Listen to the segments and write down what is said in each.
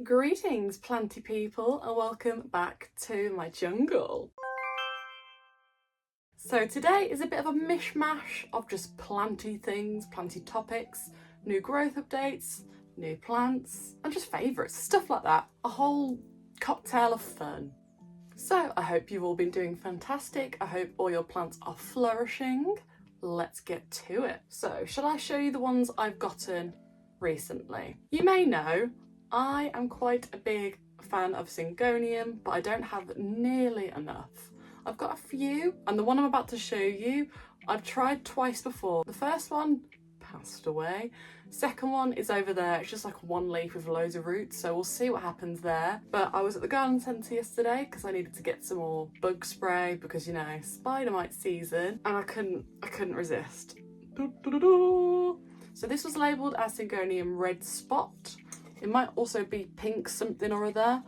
Greetings planty people and welcome back to my jungle. So today is a bit of a mishmash of just planty things, planty topics, new growth updates, new plants and just favourites, stuff like that. A whole cocktail of fun. So I hope you've all been doing fantastic. I hope all your plants are flourishing. Let's get to it. So shall I show you the ones I've gotten recently? You may know I am quite a big fan of Syngonium, but I don't have nearly enough. I've got a few, and the one I'm about to show you, I've tried twice before. The first one passed away. Second one is over there. It's just like one leaf with loads of roots, so we'll see what happens there. But I was at the garden centre yesterday because I needed to get some more bug spray because, you know, spider mite season, and I couldn't resist. So this was labelled as Syngonium Red Spot. It might also be pink something or other,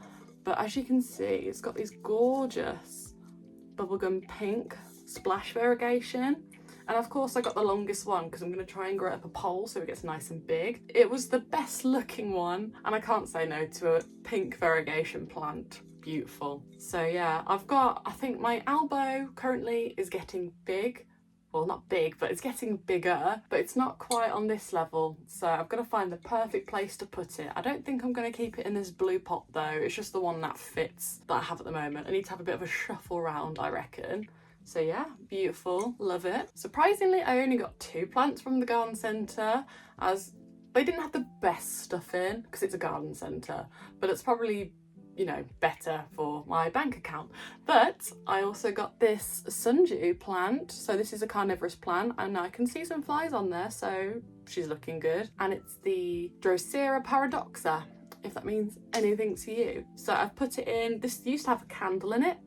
but as you can see, it's got these gorgeous bubblegum pink splash variegation. And of course I got the longest one because I'm going to try and grow it up a pole so it gets nice and big. It was the best looking one and I can't say no to a pink variegation plant. Beautiful. So yeah, I think my elbow currently is getting big. Well, not big, but it's getting bigger, but it's not quite on this level. So I've got to find the perfect place to put it. I don't think I'm going to keep it in this blue pot though. It's just the one that fits that I have at the moment. I need to have a bit of a shuffle round, I reckon. So yeah, beautiful, love it. Surprisingly, I only got 2 plants from the garden centre as they didn't have the best stuff in because it's a garden centre, but it's probably, you know, better for my bank account. But I also got this sundew plant. So this is a carnivorous plant and I can see some flies on there, so she's looking good. And it's the Drosera paradoxa, if that means anything to you. So I've put it in, this used to have a candle in it,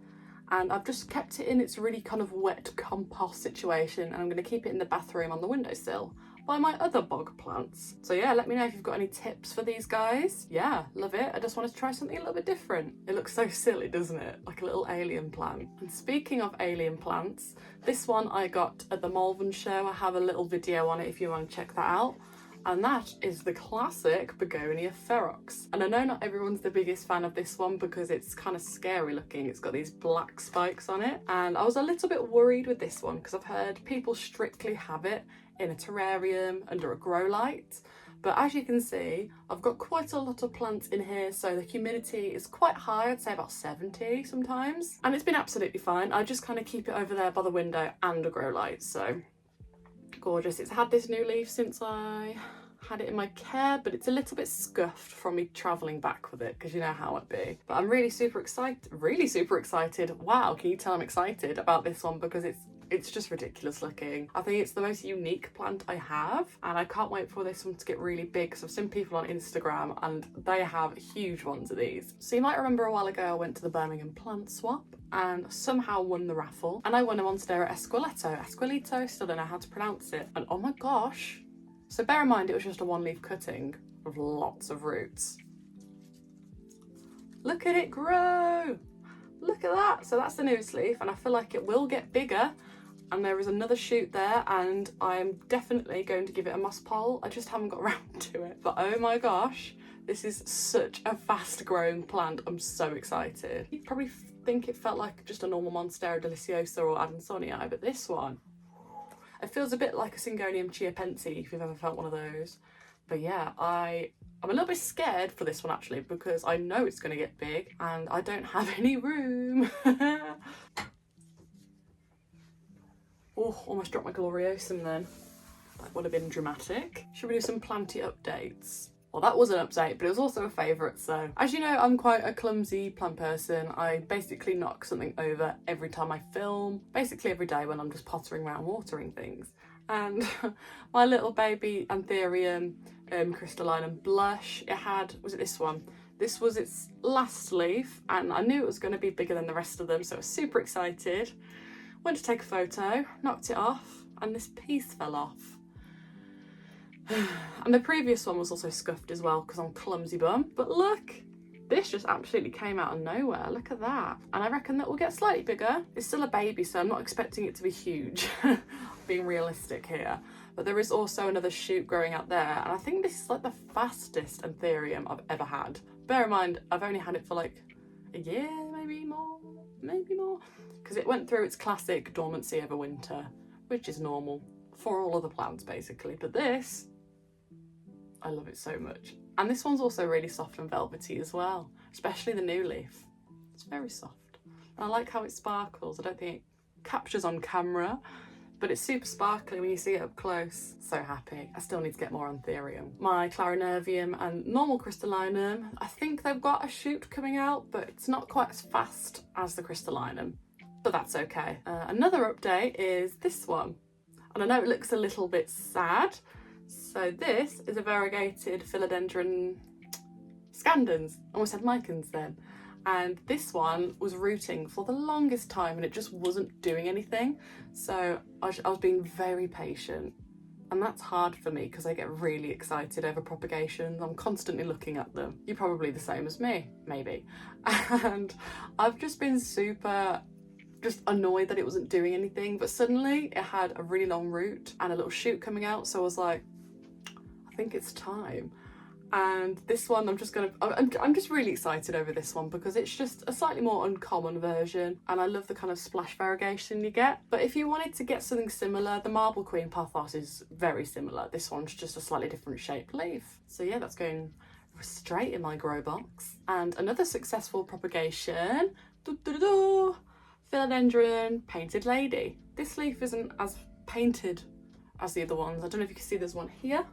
and I've just kept it in its really kind of wet compost situation, and I'm going to keep it in the bathroom on the windowsill by my other bog plants. So yeah, let me know if you've got any tips for these guys. Yeah, love it. I just wanted to try something a little bit different. It looks so silly, doesn't it? Like a little alien plant. And speaking of alien plants, this one I got at the Malvern show. I have a little video on it if you want to check that out. And that is the classic Begonia ferox. And I know not everyone's the biggest fan of this one because it's kind of scary looking. It's got these black spikes on it. And I was a little bit worried with this one because I've heard people strictly have it in a terrarium under a grow light. But as you can see, I've got quite a lot of plants in here, so the humidity is quite high, I'd say about 70 sometimes. And it's been absolutely fine. I just kind of keep it over there by the window and a grow light, so gorgeous. It's had this new leaf since I had it in my care, but it's a little bit scuffed from me travelling back with it because you know how it be. But I'm really super excited. Wow, can you tell I'm excited about this one because it's just ridiculous looking. I think it's the most unique plant I have and I can't wait for this one to get really big because I've seen people on Instagram and they have huge ones of these. So you might remember a while ago I went to the Birmingham plant swap and somehow won the raffle and I won a Monstera Esqueleto, still don't know how to pronounce it, and oh my gosh. So bear in mind it was just a 1-leaf cutting with lots of roots. Look at it grow! Look at that! So that's the newest leaf and I feel like it will get bigger. And there is another shoot there and I'm definitely going to give it a moss pole. I just haven't got around to it. But oh my gosh, this is such a fast growing plant. I'm so excited. You probably think it felt like just a normal Monstera deliciosa or Adansonii, but this one, it feels a bit like a Syngonium chiapensi if you've ever felt one of those. But yeah, I'm a little bit scared for this one actually because I know it's going to get big and I don't have any room. Oh, almost dropped my Gloriosum then. That would have been dramatic. Should we do some planty updates? Well, that was an update, but it was also a favourite. So as you know, I'm quite a clumsy plant person. I basically knock something over every time I film, basically every day when I'm just pottering around watering things. And my little baby Anthurium crystallinum blush, was it this one? This was its last leaf and I knew it was going to be bigger than the rest of them, so I was super excited. Went to take a photo, knocked it off, and this piece fell off. And the previous one was also scuffed as well because I'm clumsy bum. But look, this just absolutely came out of nowhere. Look at that. And I reckon that will get slightly bigger. It's still a baby, so I'm not expecting it to be huge. Being realistic here. But there is also another shoot growing out there. And I think this is like the fastest Anthurium I've ever had Bear in mind, I've only had it for like a year, maybe more, because it went through its classic dormancy over winter, which is normal for all other plants basically. But this, I love it so much. And this one's also really soft and velvety as well, especially the new leaf. It's very soft. And I like how it sparkles. I don't think it captures on camera, but it's super sparkly when you see it up close. So happy. I still need to get more Anthurium. My Clarinervium and normal crystallinum, I think they've got a shoot coming out, but it's not quite as fast as the crystallinum, but that's okay. Another update is this one. And I know it looks a little bit sad. So this is a variegated philodendron scandens. I almost said micans then. And this one was rooting for the longest time and it just wasn't doing anything. So I was being very patient, and that's hard for me because I get really excited over propagations. I'm constantly looking at them. You're probably the same as me, maybe. And I've just been super just annoyed that it wasn't doing anything, but suddenly it had a really long root and a little shoot coming out. So I was like, I think it's time. And this one, I'm just really excited over this one because it's just a slightly more uncommon version, and I love the kind of splash variegation you get. But if you wanted to get something similar, the Marble Queen Pothos is very similar. This one's just a slightly different shaped leaf. So yeah, that's going straight in my grow box. And another successful propagation, Philodendron Painted Lady. This leaf isn't as painted as the other ones. I don't know if you can see there's one here.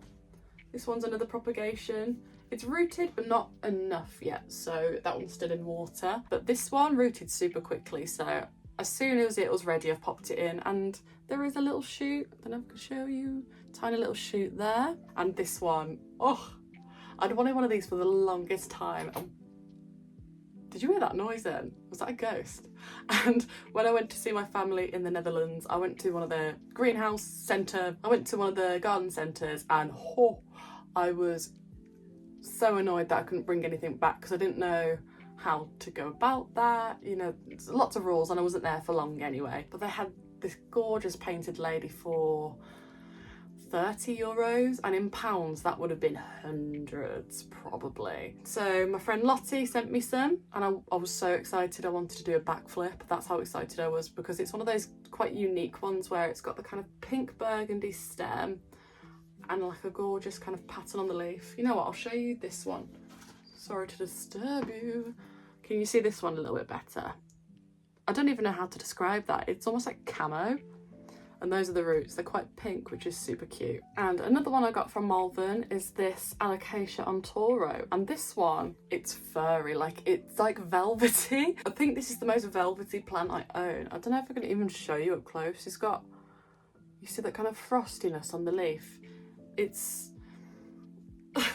This one's another propagation. It's rooted, but not enough yet, so that one's still in water. But this one rooted super quickly, so as soon as it was ready, I've popped it in, and there is a little shoot. I don't know if I can show you. Tiny little shoot there. And this one, oh, I'd wanted one of these for the longest time. Did you hear that noise then? Was that a ghost? And when I went to see my family in the Netherlands, I went to one of the greenhouse centre, I went to one of the garden centres, and I was so annoyed that I couldn't bring anything back because I didn't know how to go about that. You know, lots of rules, and I wasn't there for long anyway. But they had this gorgeous painted lady for €30, and in pounds that would have been hundreds probably. So my friend Lottie sent me some, and I was so excited. I wanted to do a backflip. That's how excited I was, because it's one of those quite unique ones where it's got the kind of pink burgundy stem and like a gorgeous kind of pattern on the leaf. You know what, I'll show you this one. Sorry to disturb you. Can you see this one a little bit better? I don't even know how to describe that. It's almost like camo. And those are the roots. They're quite pink, which is super cute. And another one I got from Malvern is this Alocasia on Toro. And this one, it's furry, it's like velvety. I think this is the most velvety plant I own. I don't know if I can even show you up close. It's got, you see that kind of frostiness on the leaf. It's,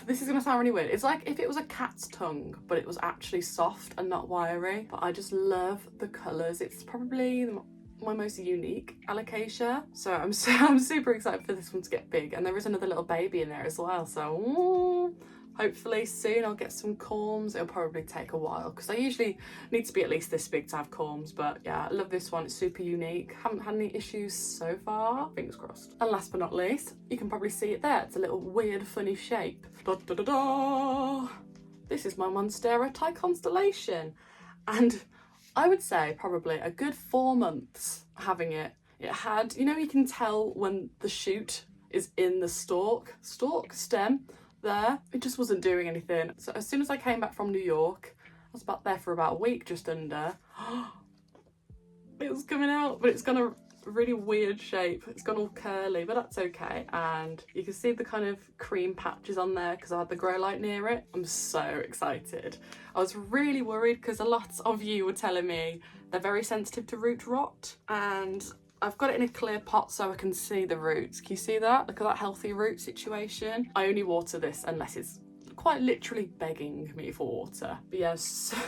this is gonna sound really weird. It's like if it was a cat's tongue, but it was actually soft and not wiry. But I just love the colours. It's probably my most unique Alocasia. So I'm super excited for this one to get big. And there is another little baby in there as well. So hopefully soon I'll get some corms. It'll probably take a while because I usually need to be at least this big to have corms. But yeah, I love this one. It's super unique. Haven't had any issues so far. Fingers crossed. And last but not least, you can probably see it there. It's a little weird, funny shape. Da, da, da, da. This is my Monstera Thai constellation. And I would say probably a good 4 months having it. It had, you know, you can tell when the shoot is in the stem there. It just wasn't doing anything. So as soon as I came back from New York, I was there for about a week, just under. It was coming out, but it's gone a really weird shape. It's gone all curly, but that's okay. And you can see the kind of cream patches on there because I had the grow light near it. I'm so excited. I was really worried because a lot of you were telling me they're very sensitive to root rot, and I've got it in a clear pot so I can see the roots. Can you see that? Look at that healthy root situation. I only water this unless it's quite literally begging me for water. But yeah,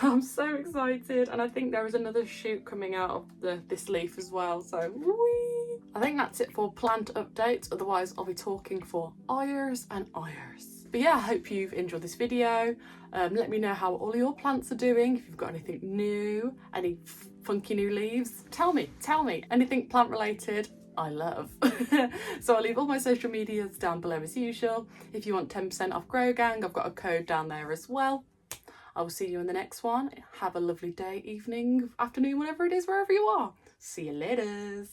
I'm so excited, and I think there is another shoot coming out of this leaf as well, so whee! I think that's it for plant updates, otherwise I'll be talking for hours and hours. But yeah, I hope you've enjoyed this video. Let me know how all your plants are doing, if you've got anything new, any funky new leaves. Tell me, anything plant related. I love. So I'll leave all my social medias down below as usual. If you want 10% off Growgang, I've got a code down there as well. I will see you in the next one. Have a lovely day, evening, afternoon, whatever it is, wherever you are. See you later.